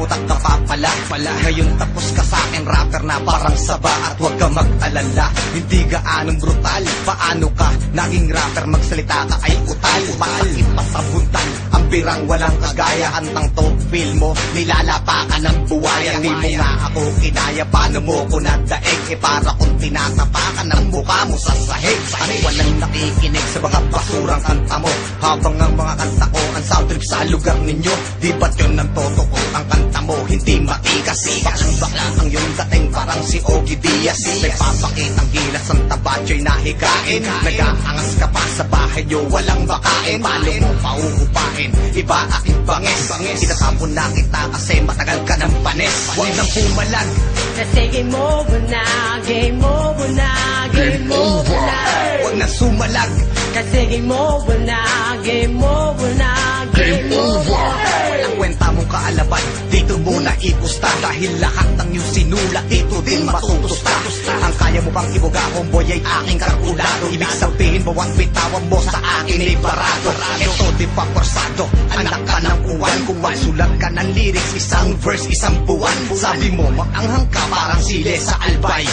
malungkot at napapala. Ngayon tapos ka sa akin, rapper na parang saba. At huwag ka mag-alala, hindi gaanong brutal. Paano ka naging rapper, magsalita ka ay utal. Masakit pa sa buntan, ang birang walang kagaya. Antang to, feel mo, nilalapakan ng buwaya. Di mo nga ako kinaya, paano mo ko nadaig? Para kung tinatapakan ng mukha mo sa sahig. At walang nakikinig sa mga basurang kanta mo, habang ang mga kanta ko ang sound trip sa lugar ninyo. Di ba't yun ang totoo? Ang kanta mo hindi matikas. Baklang-bakla ang yung dating parang si Ogie Diaz. Nagpapakitang gilas ang tabatyo'y nahigain. Nag-aangas ka pa sa bahay nyo, walang makain. Paano mo pauupahin? Iba aking banges. Tinatapon na kita kasi matagal ka ng panis. Huwag nang pumalag, Kasi game over na, game over na, game over na. huwag nang sumalag. Kasi game over na, game over na, game over. Walang kwenta mong kaalaban, dito mo na ipusta. Dahil lahat ng iyong sinulat, dito din matutusta. Ang kaya mo pang ibuga, homeboy, ay aking kalkulado. Ibig sabihin, bawat bitawan mo sa akin ay barado. Ito di pa forsado, anak ka ng uwan. Kung magsulat ka ng lyrics, isang verse, isang buwan. Sabi mo, maanghang ka parang sile sa albay.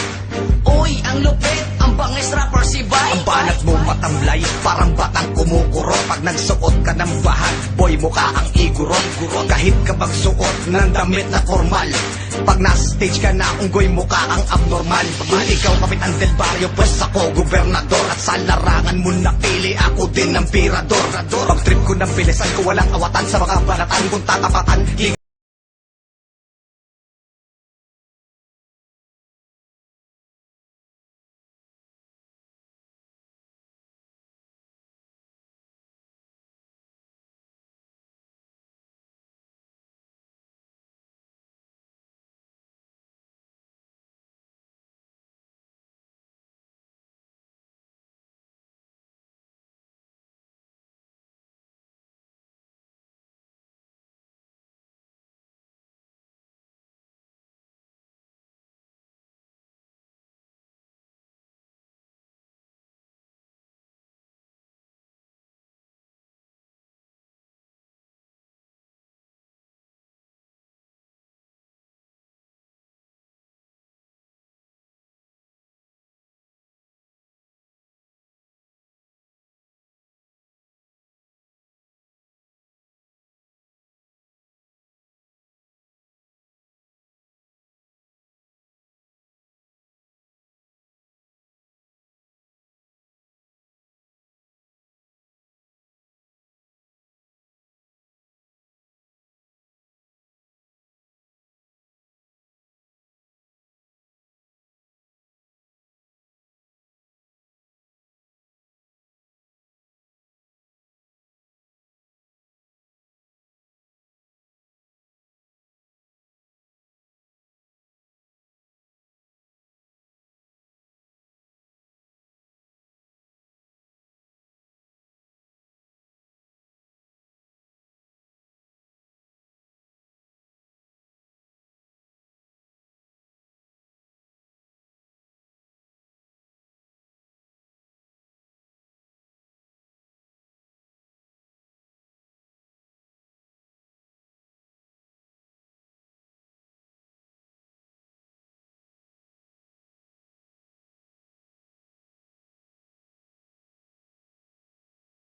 Uy, ang lupit, ang bangis rapper si Bay. Ang banat mo matamlay, parang batang kumukuro. Pag nagsuot ka ng bahag, boy, mukha ang igurot. Kahit ka magsuot ng damit na formal, pag nasa stage ka na, unggoy mukha ang abnormal. Kung ikaw kapitan del barrio, pues ako gobernador. At sa larangan mo napili, ako din ang pirador. Pag trip ko ng bilisan ko, walang awatan sa mga banatan. Kung tatapatan,